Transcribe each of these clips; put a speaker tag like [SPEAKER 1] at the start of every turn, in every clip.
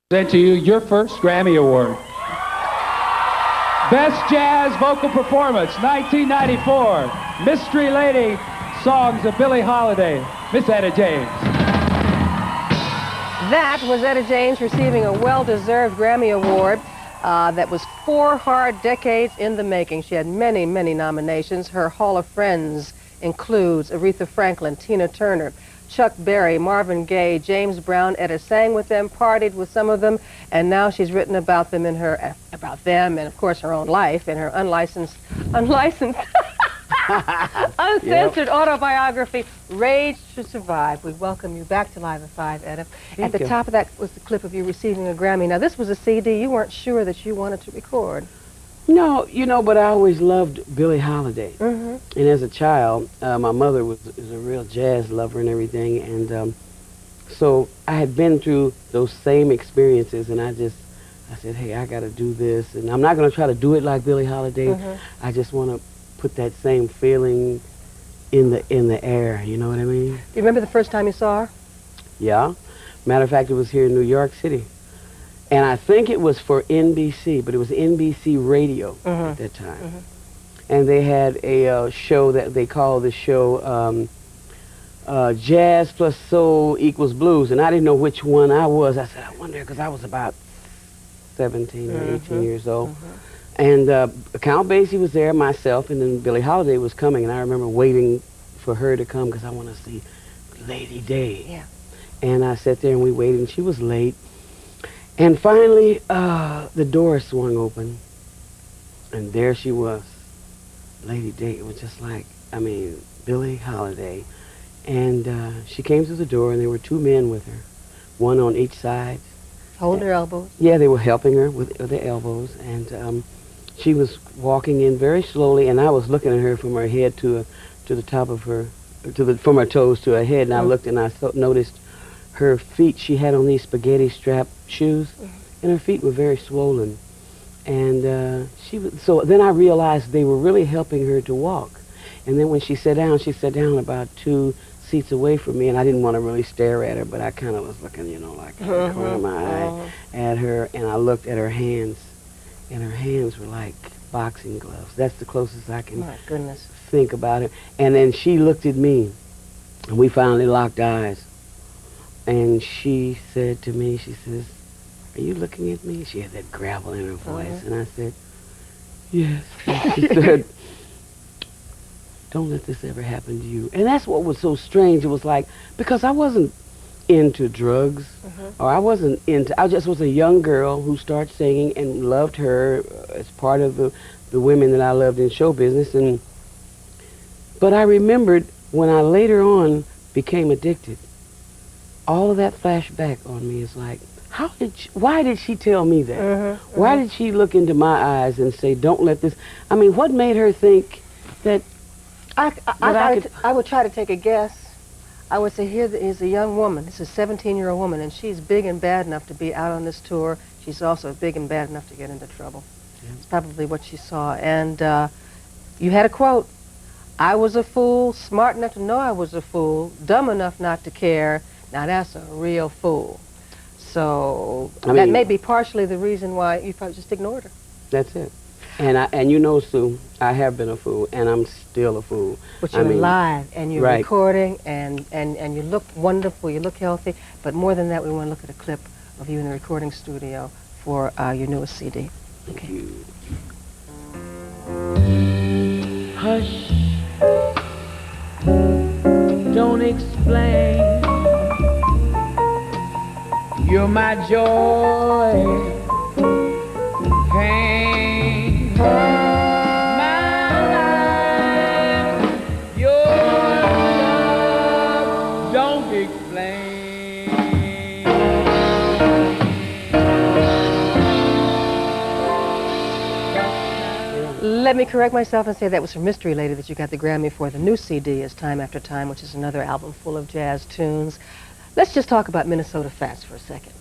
[SPEAKER 1] Present to you your first Grammy Award. Best Jazz Vocal Performance, 1994. Mystery Lady, songs of Billie Holiday. Miss Etta James.
[SPEAKER 2] That was Etta James receiving a well-deserved Grammy Award. That was 4 hard decades in the making. She had many, many nominations. Her Hall of Friends includes Aretha Franklin, Tina Turner, Chuck Berry, Marvin Gaye, James Brown. Etta sang with them, partied with some of them, and now she's written about them and of course her own life in her unlicensed uncensored autobiography, Rage to Survive. We welcome you back to Live at 5, Etta. At the top of that was the clip of you receiving a Grammy. Now, this was a CD you weren't sure that you wanted to record.
[SPEAKER 3] No, but I always loved Billie Holiday.
[SPEAKER 2] Mm-hmm.
[SPEAKER 3] And as a child, my mother was a real jazz lover and everything, and so I had been through those same experiences, and I said, hey, I got to do this, and I'm not going to try to do it like Billie Holiday.
[SPEAKER 2] Mm-hmm.
[SPEAKER 3] I just want to put that same feeling in the air, you know what I mean?
[SPEAKER 2] Do you remember the first time you saw her?
[SPEAKER 3] Yeah. Matter of fact, it was here in New York City. And I think it was for NBC, but it was NBC Radio at that time.
[SPEAKER 2] Mm-hmm.
[SPEAKER 3] And they had a show that they called the show Jazz plus Soul equals Blues, and I didn't know which one I was. I said, I wonder, because I was about 17 or 18 years old. And Count Basie was there, myself, and then Billie Holiday was coming, and I remember waiting for her to come because I want to see Lady Day.
[SPEAKER 2] Yeah.
[SPEAKER 3] And I sat there and we waited, and she was late. And finally, the door swung open, and there she was, Lady Day. It was just like, Billie Holiday. And she came through the door, and there were 2 men with her, one on each side.
[SPEAKER 2] Holding her elbows?
[SPEAKER 3] Yeah, they were helping her with their elbows, and she was walking in very slowly, and I was looking at her from her head to the top of her, from her toes to her head, and I looked and I noticed her feet. She had on these spaghetti strap shoes, and her feet were very swollen. And so then I realized they were really helping her to walk. And then when she sat down about 2 seats away from me, and I didn't want to really stare at her, but I kind of was looking, like in the corner of my eye at her, and I looked at her hands, and her hands were like boxing gloves. That's the closest I can think about it. And then she looked at me, and we finally locked eyes. And she said to me, she says, are you looking at me? She had that gravel in her voice. And I said, yes. And she said, don't let this ever happen to you. And that's what was so strange. It was like, because I wasn't into drugs, or I just was a young girl who started singing and loved her as part of the women that I loved in show business. But I remembered when I later on became addicted, all of that flashed back on me. It's like, why did she tell me that? Why did she look into my eyes and say, don't let this, what made her think that
[SPEAKER 2] I would try to take a guess. I would say, here is a young woman. This is a 17-year-old woman, and she's big and bad enough to be out on this tour. She's also big and bad enough to get into trouble. Yeah. It's probably what she saw. And you had a quote, I was a fool, smart enough to know I was a fool, dumb enough not to care. Now that's a real fool. So that may be partially the reason why you probably just ignored her.
[SPEAKER 3] That's it. And Sue, I have been a fool, and I'm still a fool.
[SPEAKER 2] But you're alive, and you're recording, and you look wonderful, you look healthy. But more than that, we want to look at a clip of you in the recording studio for your newest CD.
[SPEAKER 3] Okay. Thank you. Hush, don't explain. You're my joy, pain, my life. Your love, don't explain.
[SPEAKER 2] Let me correct myself and say that was for Mystery Lady that you got the Grammy for. The new CD is Time After Time, which is another album full of jazz tunes. Let's just talk about Minnesota Fats for a second.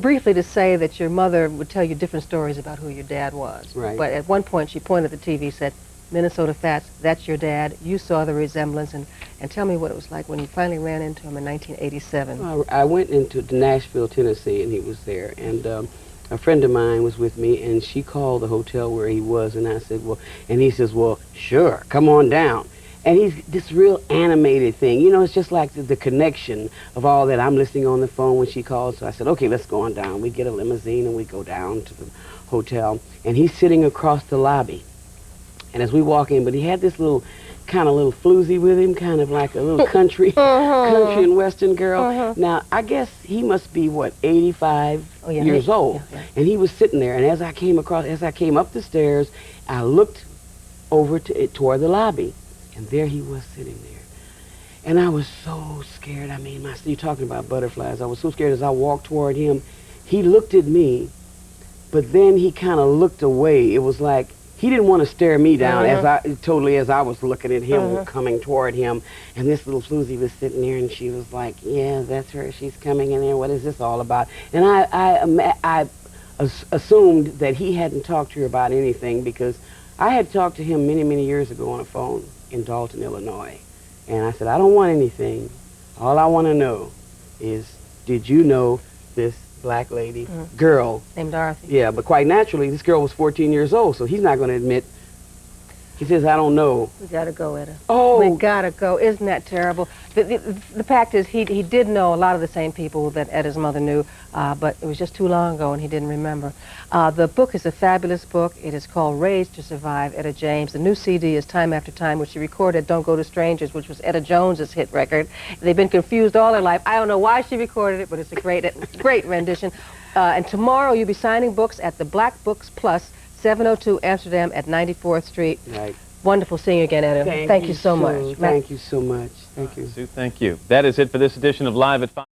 [SPEAKER 2] Briefly to say that your mother would tell you different stories about who your dad was.
[SPEAKER 3] Right.
[SPEAKER 2] But at one point she pointed at the TV and said, Minnesota Fats, that's your dad. You saw the resemblance, and tell me what it was like when you finally ran into him in 1987.
[SPEAKER 3] I went into Nashville, Tennessee, and he was there. And a friend of mine was with me, and she called the hotel where he was, and I said, well, and he says, well, sure, come on down. And he's this real animated thing. You know, it's just like the connection of all that. I'm listening on the phone when she called, so I said, okay, let's go on down. We get a limousine, and we go down to the hotel, and he's sitting across the lobby. And as we walk in, but he had this little floozy with him, kind of like a little country and western girl. Now, I guess he must be, what, 85 years old. And he was sitting there, and as I came up the stairs, I looked over toward the lobby, and there he was sitting there. And I was so scared. I mean, you're talking about butterflies. I was so scared as I walked toward him. He looked at me, but then he kind of looked away. It was like he didn't want to stare me down as I was looking at him coming toward him. And this little floozy was sitting there, and she was like, yeah, that's her. She's coming in there. What is this all about? And I assumed that he hadn't talked to her about anything, because I had talked to him many, many years ago on a phone in Dalton, Illinois. And I said, I don't want anything. All I want to know is, did you know this black lady, girl?
[SPEAKER 2] Named Dorothy.
[SPEAKER 3] Yeah, but quite naturally, this girl was 14 years old, so he's not going to admit. He says, I don't know.
[SPEAKER 2] We got to go, Etta.
[SPEAKER 3] Oh.
[SPEAKER 2] We got to go. Isn't that terrible? The fact is, he did know a lot of the same people that Etta's mother knew, but it was just too long ago and he didn't remember. The book is a fabulous book. It is called Raised to Survive, Etta James. The new CD is Time After Time, which she recorded Don't Go to Strangers, which was Etta Jones's hit record. They've been confused all their life. I don't know why she recorded it, but it's a great rendition. And tomorrow you'll be signing books at the Black Books Plus, 702 Amsterdam at 94th Street.
[SPEAKER 3] Right.
[SPEAKER 2] Wonderful seeing you again, Etta. Thank you so much.
[SPEAKER 3] Thank you so much. Thank you.
[SPEAKER 4] Sue, thank you. That is it for this edition of Live at 5.